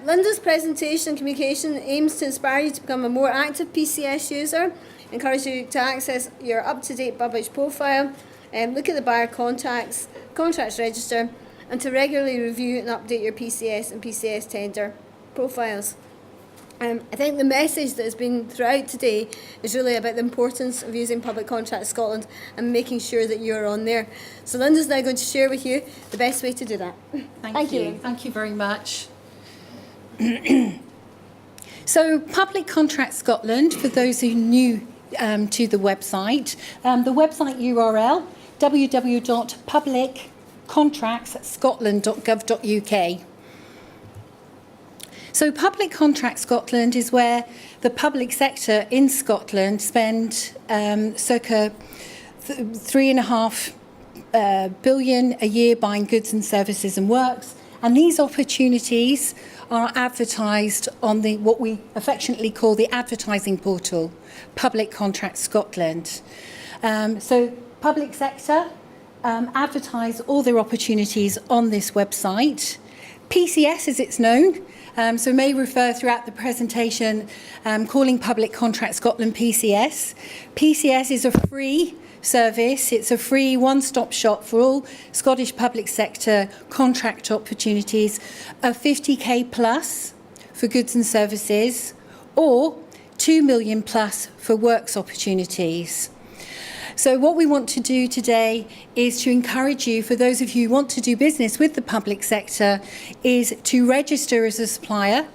Linda's presentation and communication aims to inspire you to become a more active PCS user, encourage you to access your up-to-date published profile, look at the buyer contracts register, and to regularly review and update your PCS and PCS-Tender profiles. I think the message that has been throughout today is really about the importance of using Public Contracts Scotland and making sure that you're on there. So Linda's now going to share with you the best way to do that. Thank you. Thank you very much. So Public Contracts Scotland, for those who are new to the website URL, www.publiccontractsscotland.gov.uk. So Public Contracts Scotland is where the public sector in Scotland spend circa $3.5 billion a year buying goods and services and works, and these opportunities are advertised on what we affectionately call the advertising portal, Public Contracts Scotland. So public sector advertise all their opportunities on this website. PCS, as it's known, so may refer throughout the presentation calling Public Contracts Scotland PCS. PCS is a free service. It's a free one-stop shop for all Scottish public sector contract opportunities of 50k plus for goods and services, or 2 million plus for works opportunities. So what we want to do today is to encourage you, for those of you who want to do business with the public sector, is to register as a supplier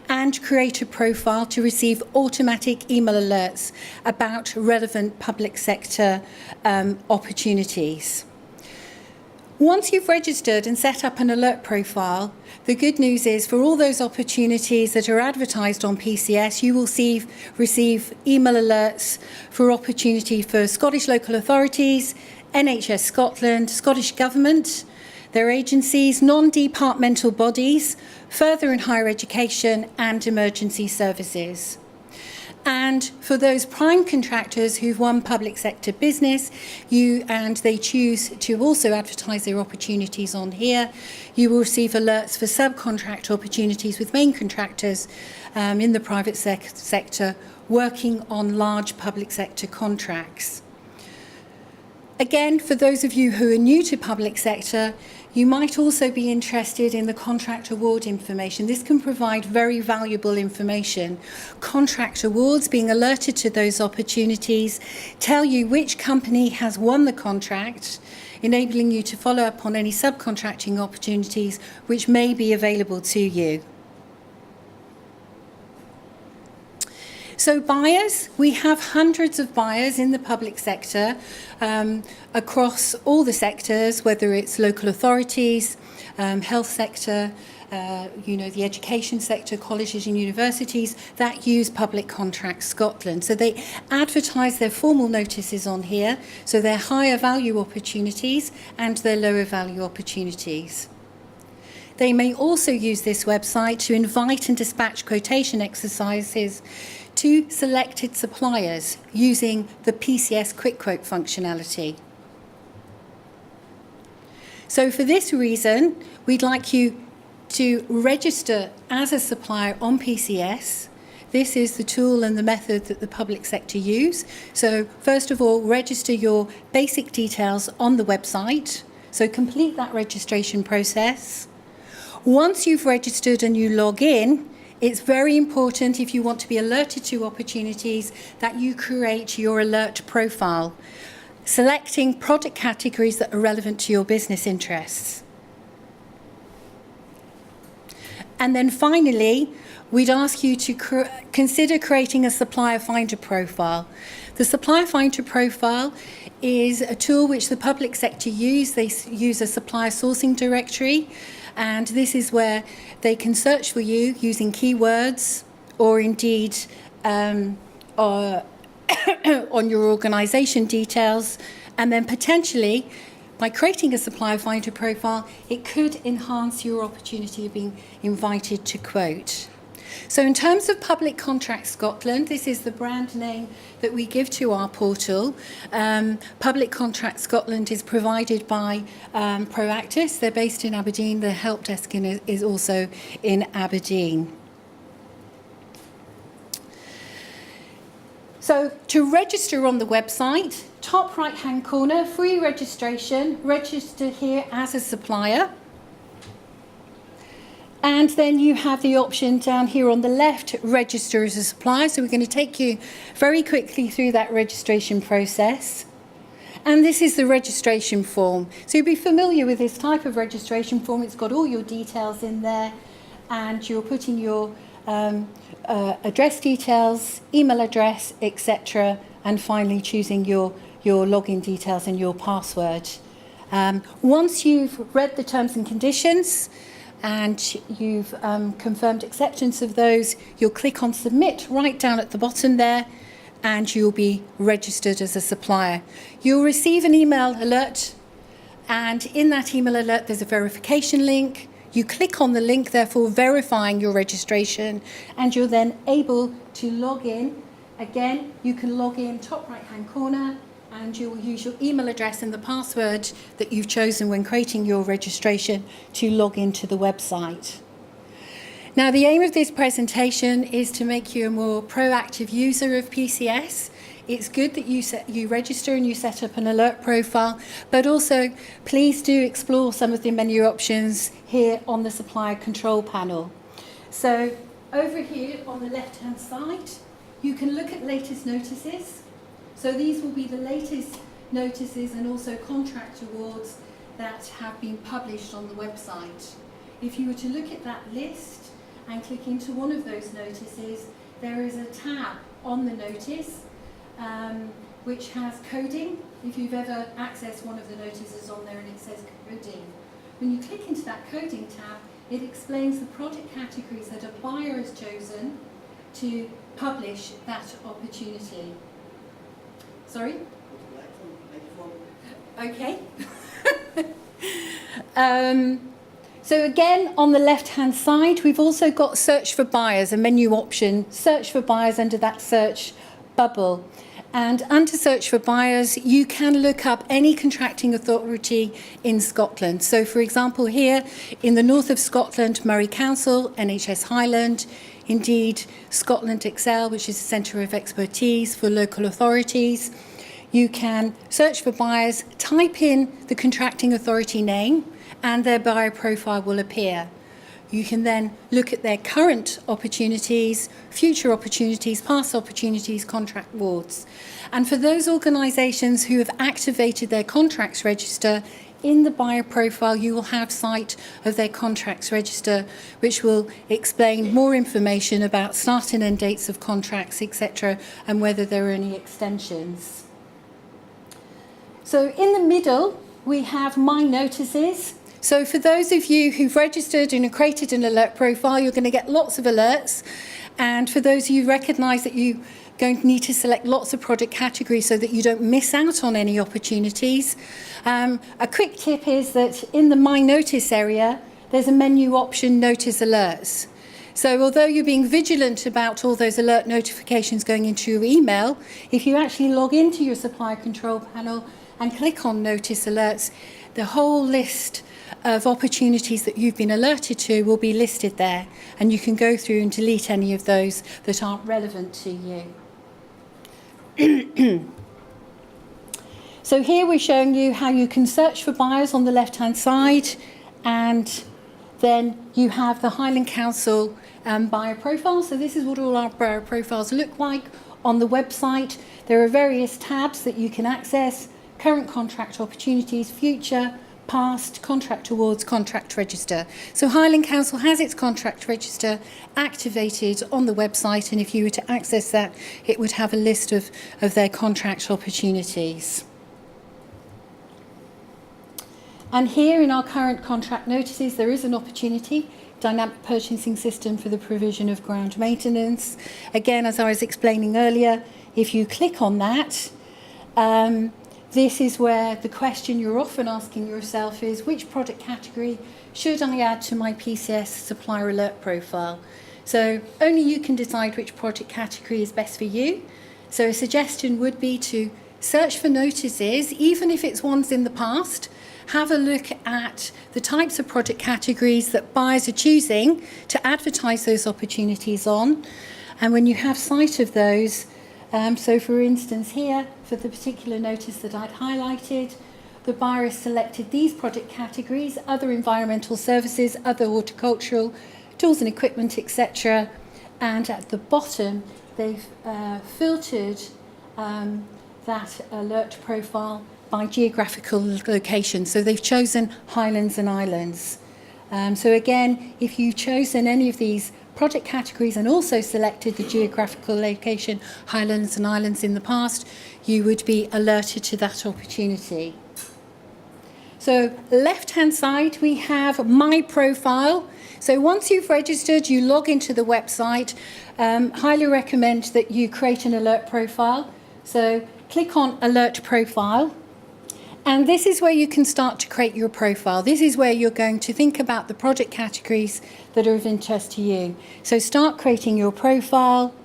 and create a profile to receive automatic email alerts about relevant public sector opportunities. Once you've registered and set up an alert profile, the good news is for all those opportunities that are advertised on PCS, you will receive email alerts for opportunity for Scottish local authorities, NHS Scotland, Scottish Government, their agencies, non-departmental bodies, further and higher education and emergency services. And for those prime contractors who've won public sector business, they choose to also advertise their opportunities on here, you will receive alerts for subcontract opportunities with main contractors in the private sector working on large public sector contracts. Again, for those of you who are new to public sector, you might also be interested in the contract award information. This can provide very valuable information. Contract awards, being alerted to those opportunities, tell you which company has won the contract, enabling you to follow up on any subcontracting opportunities which may be available to you. So buyers, we have hundreds of buyers in the public sector across all the sectors, whether it's local authorities, health sector, the education sector, colleges and universities that use Public Contracts Scotland. So they advertise their formal notices on here, so their higher value opportunities and their lower value opportunities. They may also use this website to invite and dispatch quotation exercises to selected suppliers using the PCS Quick Quote functionality. So for this reason, we'd like you to register as a supplier on PCS. This is the tool and the method that the public sector use. So first of all, register your basic details on the website. So complete that registration process. Once you've registered and you log in, it's very important, if you want to be alerted to opportunities, that you create your alert profile, selecting product categories that are relevant to your business interests. And then finally, we'd ask you to consider creating a supplier finder profile. The supplier finder profile is a tool which the public sector use. They use a supplier sourcing directory, and this is where they can search for you using keywords or indeed on your organisation details, and then potentially by creating a supplier finder profile, it could enhance your opportunity of being invited to quote. So in terms of Public Contracts Scotland, this is the brand name that we give to our portal. Public Contracts Scotland is provided by Proactis. They're based in Aberdeen. The help desk is also in Aberdeen. So to register on the website, top right-hand corner, free registration, register here as a supplier. And then you have the option down here on the left, register as a supplier. So we're going to take you very quickly through that registration process. And this is the registration form. So you'll be familiar with this type of registration form. It's got all your details in there, and you're putting your address details, email address, etc., and finally choosing your login details and your password. Once you've read the terms and conditions and you've confirmed acceptance of those, you'll click on submit right down at the bottom there, and you'll be registered as a supplier. You'll receive an email alert, and in that email alert there's a verification link. You click on the link, therefore verifying your registration, and you're then able to log in. Again, you can log in top right-hand corner, and you will use your email address and the password that you've chosen when creating your registration to log into the website. Now, the aim of this presentation is to make you a more proactive user of PCS. It's good that you register and you set up an alert profile, but also please do explore some of the menu options here on the supplier control panel. So over here on the left-hand side, you can look at latest notices. So these will be the latest notices and also contract awards that have been published on the website. If you were to look at that list and click into one of those notices, there is a tab on the notice which has coding. If you've ever accessed one of the notices on there and it says coding, when you click into that coding tab, it explains the product categories that a buyer has chosen to publish that opportunity. Sorry? Okay. So again, on the left-hand side, we've also got search for buyers, a menu option, search for buyers under that search bubble. And under search for buyers, you can look up any contracting authority in Scotland. So for example, here in the north of Scotland, Moray Council, NHS Highland, indeed Scotland Excel, which is a centre of expertise for local authorities. You can search for buyers, type in the contracting authority name, and their buyer profile will appear. You can then look at their current opportunities, future opportunities, past opportunities, contract awards. And for those organisations who have activated their contracts register, in the buyer profile you will have sight of their contracts register, which will explain more information about start and end dates of contracts, etc., and whether there are any extensions. So in the middle, we have My Notices. So for those of you who've registered and created an alert profile, you're going to get lots of alerts. And for those of you who recognise that you're going to need to select lots of product categories so that you don't miss out on any opportunities, a quick tip is that in the My Notice area, there's a menu option, Notice Alerts. So although you're being vigilant about all those alert notifications going into your email, if you actually log into your supplier control panel and click on Notice Alerts, the whole list of opportunities that you've been alerted to will be listed there, and you can go through and delete any of those that aren't relevant to you. So here we're showing you how you can search for buyers on the left-hand side, and then you have the Highland Council buyer profile. So this is what all our buyer profiles look like on the website. There are various tabs that you can access: current contract opportunities, future, past, contract awards, contract register. So Highland Council has its contract register activated on the website, and if you were to access that, it would have a list of their contract opportunities. And here in our current contract notices, there is an opportunity, dynamic purchasing system for the provision of ground maintenance. Again, as I was explaining earlier, if you click on that, this is where the question you're often asking yourself is, which product category should I add to my PCS supplier alert profile? So only you can decide which project category is best for you. So a suggestion would be to search for notices, even if it's ones in the past. Have a look at the types of project categories that buyers are choosing to advertise those opportunities on. And when you have sight of those, so for instance here, for the particular notice that I'd highlighted, the buyer has selected these project categories: other environmental services, other horticultural, tools and equipment, etc. And at the bottom, they've filtered that alert profile by geographical location. So they've chosen Highlands and Islands. So again, if you've chosen any of these project categories and also selected the geographical location Highlands and Islands in the past, you would be alerted to that opportunity. So left-hand side, we have My Profile. So once you've registered, you log into the website. Highly recommend that you create an alert profile. So click on Alert Profile. And this is where you can start to create your profile. This is where you're going to think about the project categories that are of interest to you. So start creating your profile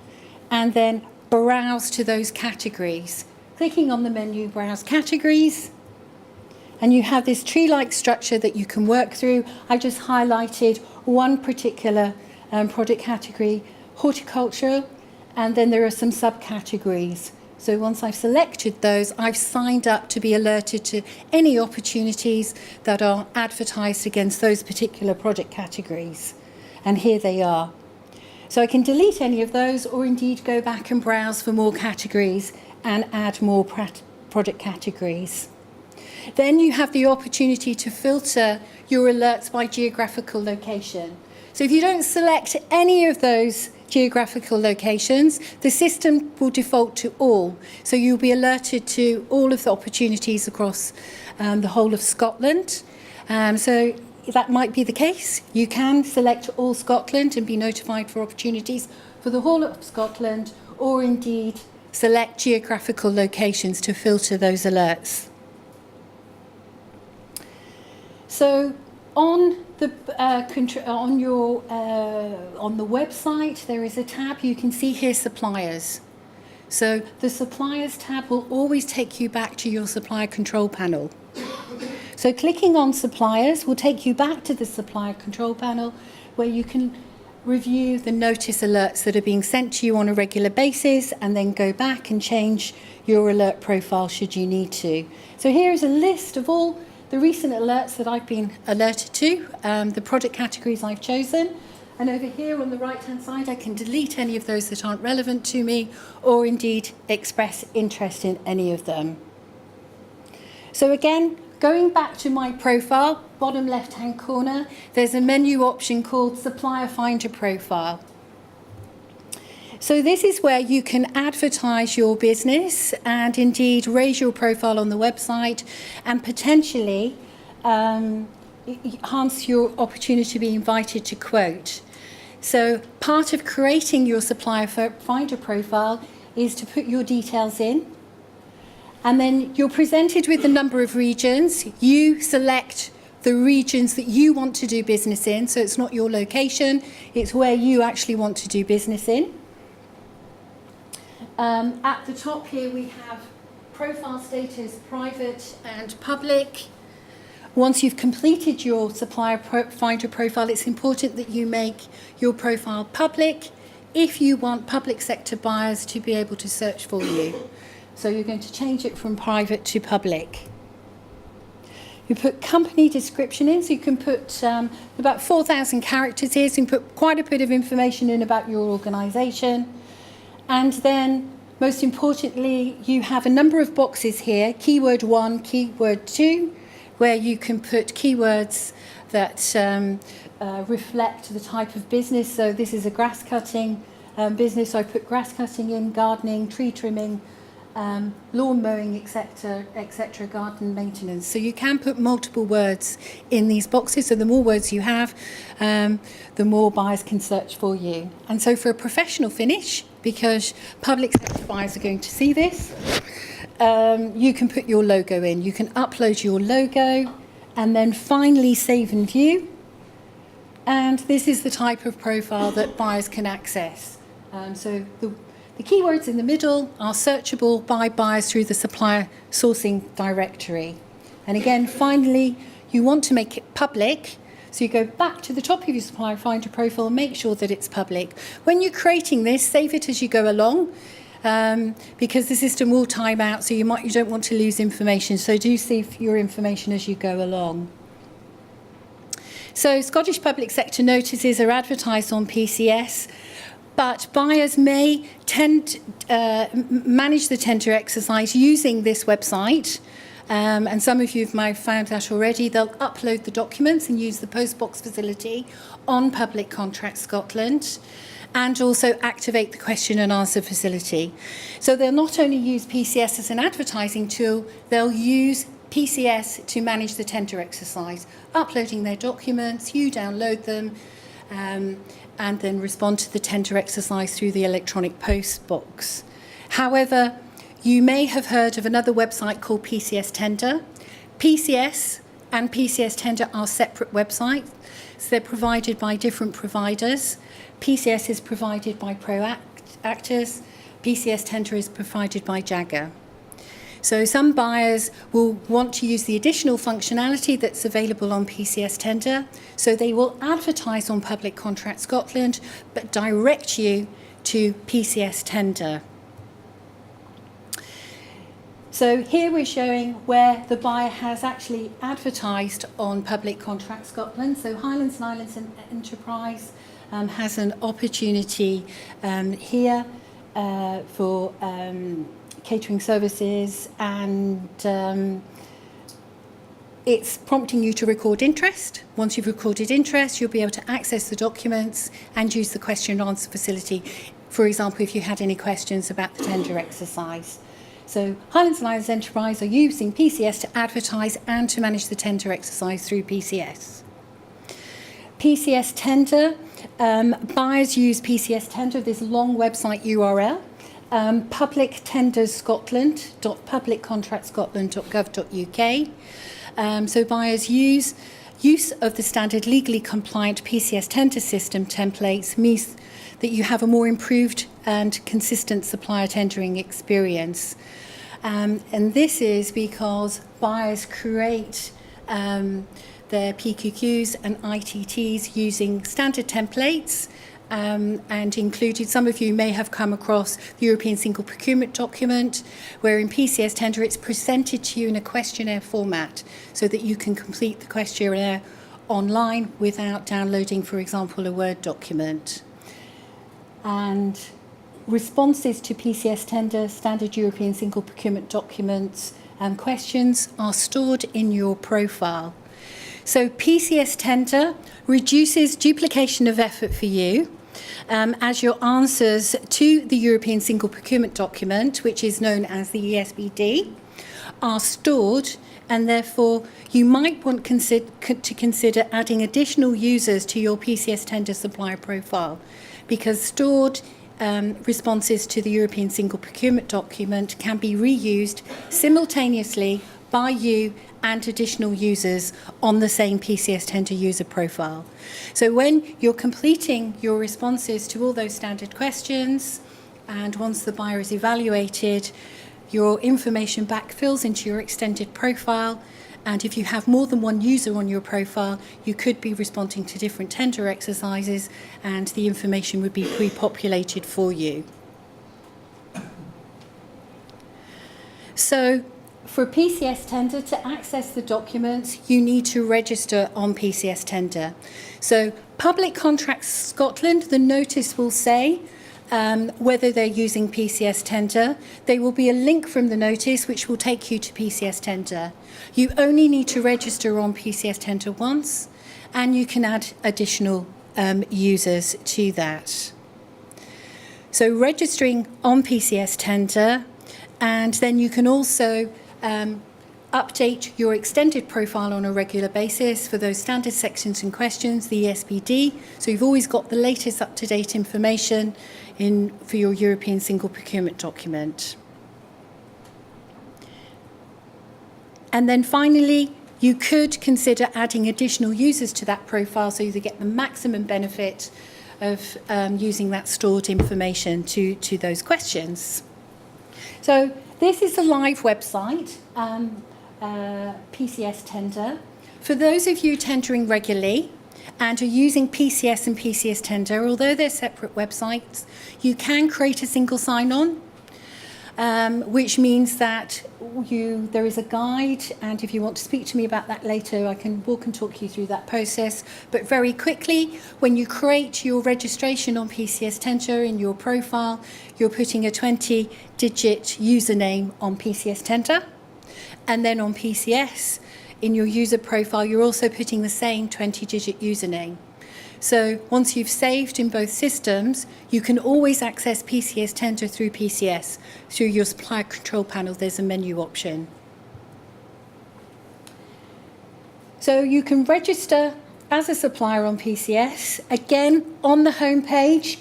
and then browse to those categories. Clicking on the menu, Browse Categories. And you have this tree-like structure that you can work through. I've just highlighted one particular project category, horticulture, and then there are some subcategories. So once I've selected those, I've signed up to be alerted to any opportunities that are advertised against those particular project categories. And here they are. So I can delete any of those, or indeed go back and browse for more categories and add more project categories. Then you have the opportunity to filter your alerts by geographical location. So if you don't select any of those geographical locations, the system will default to all. So you'll be alerted to all of the opportunities across the whole of Scotland. So that might be the case. You can select all Scotland and be notified for opportunities for the whole of Scotland, or indeed select geographical locations to filter those alerts. So on the website, there is a tab. You can see here Suppliers. So the Suppliers tab will always take you back to your supplier control panel. So clicking on Suppliers will take you back to the supplier control panel, where you can review the notice alerts that are being sent to you on a regular basis, and then go back and change your alert profile should you need to. So here is a list of all the recent alerts that I've been alerted to, the project categories I've chosen. And over here on the right-hand side, I can delete any of those that aren't relevant to me, or indeed express interest in any of them. So again, going back to My Profile, bottom left-hand corner, there's a menu option called Supplier Finder Profile. So this is where you can advertise your business and indeed raise your profile on the website, and potentially enhance your opportunity to be invited to quote. So part of creating your Supplier Finder profile is to put your details in, and then you're presented with a number of regions. You select the regions that you want to do business in, so it's not your location, it's where you actually want to do business in. At the top here we have profile status, private and public. Once you've completed your Supplier Finder profile, it's important that you make your profile public if you want public sector buyers to be able to search for you. So you're going to change it from private to public. You put company description in, so you can put about 4,000 characters here, so you can put quite a bit of information in about your organisation. And then, most importantly, you have a number of boxes here, keyword 1, keyword 2, where you can put keywords that reflect the type of business. So this is a grass cutting business, so I put grass cutting in, gardening, tree trimming, lawn mowing, etc., garden maintenance. So you can put multiple words in these boxes. So the more words you have, the more buyers can search for you. And so for a professional finish, because public sector buyers are going to see this, you can put your logo in. You can upload your logo and then finally save and view. And this is the type of profile that buyers can access. So the keywords in the middle are searchable by buyers through the supplier sourcing directory. And again, finally, you want to make it public. So you go back to the top of your supplier finder profile, make sure that it's public. When you're creating this, save it as you go along, because the system will time out, so you don't want to lose information. So do save your information as you go along. So Scottish public sector notices are advertised on PCS, but buyers may manage the tender exercise using this website. And some of you might have found that already. They'll upload the documents and use the postbox facility on Public Contracts Scotland, and also activate the question and answer facility. So they'll not only use PCS as an advertising tool, they'll use PCS to manage the tender exercise, uploading their documents, you download them, and then respond to the tender exercise through the electronic post box. However, you may have heard of another website called PCS-Tender. PCS and PCS-Tender are separate websites, so they're provided by different providers. PCS is provided by ProActors, PCS-Tender is provided by Jagger. So some buyers will want to use the additional functionality that's available on PCS-Tender, so they will advertise on Public Contract Scotland, but direct you to PCS-Tender. So here we're showing where the buyer has actually advertised on Public Contract Scotland. So Highlands and Islands Enterprise has an opportunity here for catering services, and it's prompting you to record interest. Once you've recorded interest, you'll be able to access the documents and use the question and answer facility, for example, if you had any questions about the tender exercise. So Highlands and Islands Enterprise are using PCS to advertise and to manage the tender exercise through PCS. PCS-Tender, buyers use PCS-Tender, this long website URL, publictenderscotland.publiccontractscotland.gov.uk. So buyers use of the standard legally compliant PCS-Tender system templates means that you have a more improved and consistent supplier tendering experience. And this is because buyers create their PQQs and ITTs using standard templates, and included, some of you may have come across the European Single Procurement Document, where in PCS-Tender it's presented to you in a questionnaire format so that you can complete the questionnaire online without downloading, for example, a Word document. And responses to PCS-Tender, standard European Single Procurement Documents and questions are stored in your profile. So PCS-Tender reduces duplication of effort for you, as your answers to the European Single Procurement Document, which is known as the ESBD, are stored, and therefore you might want to consider adding additional users to your PCS-Tender supplier profile, because stored responses to the European Single Procurement Document can be reused simultaneously by you and additional users on the same PCS-Tender user profile. So when you're completing your responses to all those standard questions, and once the buyer is evaluated, your information backfills into your extended profile, and if you have more than one user on your profile, you could be responding to different tender exercises, and the information would be pre-populated for you. So for PCS-Tender, to access the documents, you need to register on PCS-Tender. So Public Contracts Scotland, the notice will say whether they're using PCS-Tender. There will be a link from the notice which will take you to PCS-Tender. You only need to register on PCS-Tender once, and you can add additional users to that. So registering on PCS-Tender, and then you can also update your extended profile on a regular basis for those standard sections and questions, the ESBD. So you've always got the latest up-to-date information for your European Single Procurement Document. And then finally, you could consider adding additional users to that profile so you get the maximum benefit of using that stored information to those questions. So this is the live website, PCS-Tender. For those of you tendering regularly and are using PCS and PCS-Tender, although they're separate websites, you can create a single sign-on, which means that there is a guide, and if you want to speak to me about that later, I can walk and talk you through that process. But very quickly, when you create your registration on PCS-Tender in your profile, you're putting a 20-digit username on PCS-Tender, and then on PCS, in your user profile, you're also putting the same 20-digit username. So once you've saved in both systems, you can always access PCS-Tender through PCS. Through your supplier control panel, there's a menu option. So you can register as a supplier on PCS. Again, on the home page,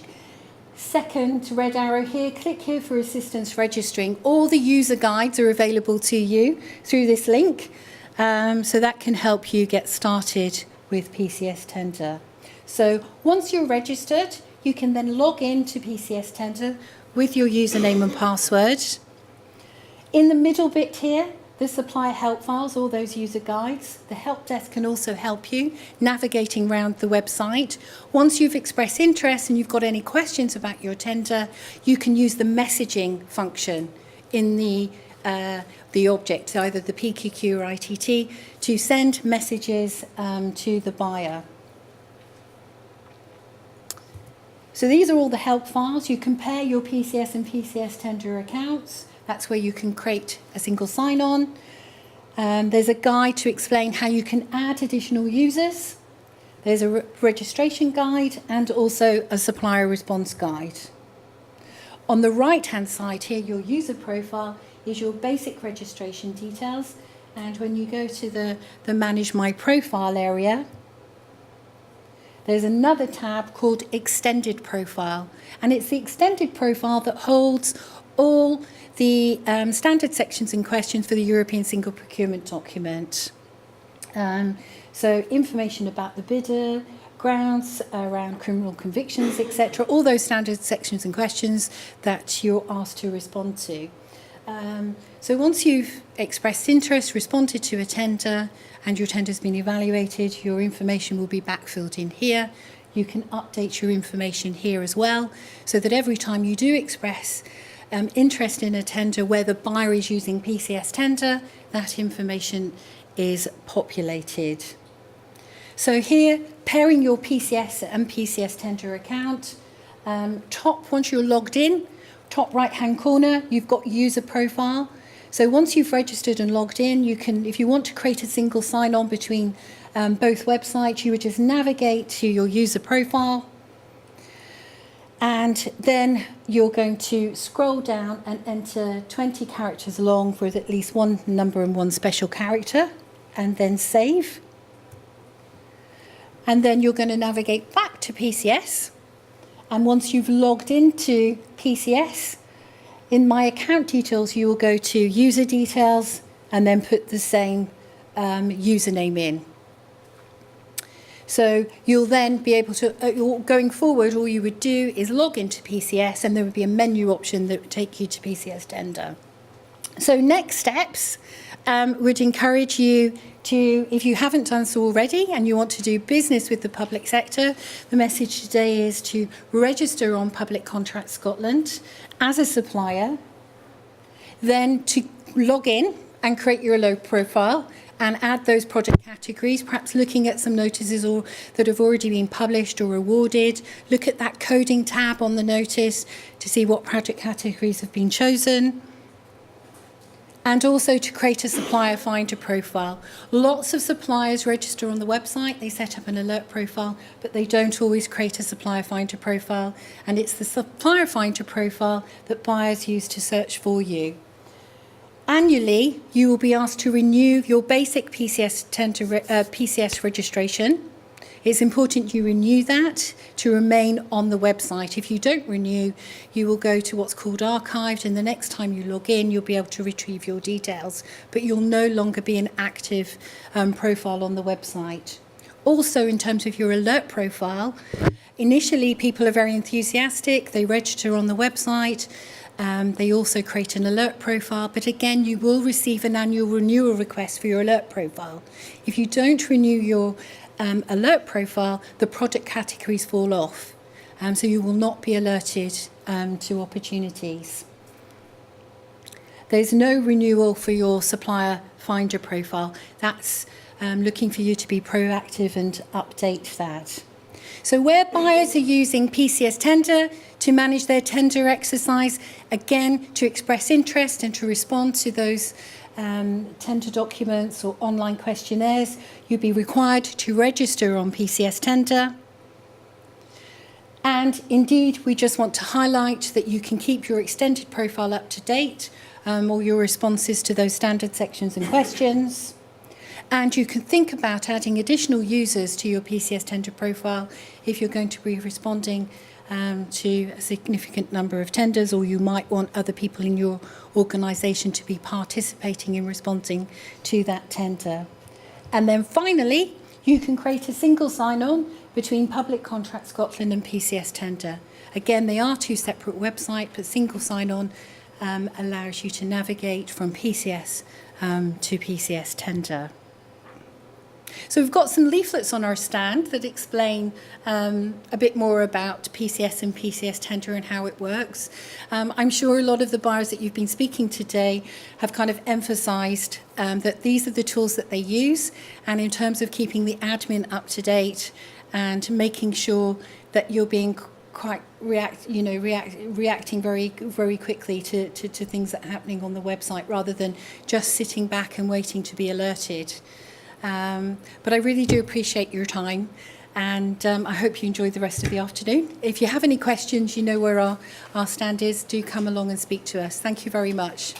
second red arrow here, click here for assistance registering. All the user guides are available to you through this link. So that can help you get started with PCS-Tender. So once you're registered, you can then log in to PCS-Tender with your username and password. In the middle bit here, the supplier help files, all those user guides. The help desk can also help you navigating around the website. Once you've expressed interest and you've got any questions about your tender, you can use the messaging function in the object, either the PQQ or ITT, to send messages to the buyer. So these are all the help files. You compare your PCS and PCS-Tender accounts. That's where you can create a single sign-on. There's a guide to explain how you can add additional users. There's a registration guide and also a supplier response guide. On the right-hand side here, your user profile is your basic registration details. And when you go to the Manage My Profile area, there's another tab called Extended Profile. And it's the extended profile that holds all the standard sections and questions for the European Single Procurement Document. So information about the bidder, grounds around criminal convictions, etc. All those standard sections and questions that you're asked to respond to. So once you've expressed interest, responded to a tender, and your tender's been evaluated, your information will be backfilled in here. You can update your information here as well, so that every time you do express interest in a tender where the buyer is using PCS-Tender, that information is populated. So here, pairing your PCS and PCS-Tender account, once you're logged in, top right-hand corner, you've got user profile. So once you've registered and logged in, you can, if you want to create a single sign-on between both websites, you would just navigate to your user profile, and then you're going to scroll down and enter 20 characters long with at least one number and one special character, and then save. And then you're going to navigate back to PCS. And once you've logged into PCS, in My Account Details, you will go to User Details and then put the same username in. So you'll then be able to, going forward, all you would do is log into PCS and there would be a menu option that would take you to PCS-Tender. So next steps would encourage you to, if you haven't done so already and you want to do business with the public sector, the message today is to register on Public Contract Scotland as a supplier, then to log in and create your low profile and add those project categories, perhaps looking at some notices that have already been published or awarded. Look at that coding tab on the notice to see what project categories have been chosen. And also to create a supplier finder profile. Lots of suppliers register on the website, they set up an alert profile, but they don't always create a supplier finder profile. And it's the supplier finder profile that buyers use to search for you. Annually, you will be asked to renew your basic PCS registration. It's important you renew that to remain on the website. If you don't renew, you will go to what's called archived, and the next time you log in, you'll be able to retrieve your details, but you'll no longer be an active profile on the website. Also, in terms of your alert profile, initially people are very enthusiastic, they register on the website, they also create an alert profile, but again, you will receive an annual renewal request for your alert profile. If you don't renew your alert profile, the product categories fall off, so you will not be alerted to opportunities. There's no renewal for your supplier finder profile. That's looking for you to be proactive and update that. So where buyers are using PCS-Tender to manage their tender exercise, again, to express interest and to respond to those tender documents or online questionnaires, you'll be required to register on PCS-Tender. And indeed, we just want to highlight that you can keep your extended profile up to date, or your responses to those standard sections and questions. And you can think about adding additional users to your PCS-Tender profile if you're going to be responding to a significant number of tenders, or you might want other people in your organisation to be participating in responding to that tender. And then finally, you can create a single sign-on between Public Contract Scotland and PCS-Tender. Again, they are two separate websites, but single sign-on allows you to navigate from PCS to PCS-Tender. So we've got some leaflets on our stand that explain a bit more about PCS and PCS-Tender and how it works. I'm sure a lot of the buyers that you've been speaking today have kind of emphasised that these are the tools that they use, and in terms of keeping the admin up to date and making sure that you're being quite reacting very, very quickly to things that are happening on the website, rather than just sitting back and waiting to be alerted. But I really do appreciate your time, and I hope you enjoy the rest of the afternoon. If you have any questions, you know where our stand is. Do come along and speak to us. Thank you very much.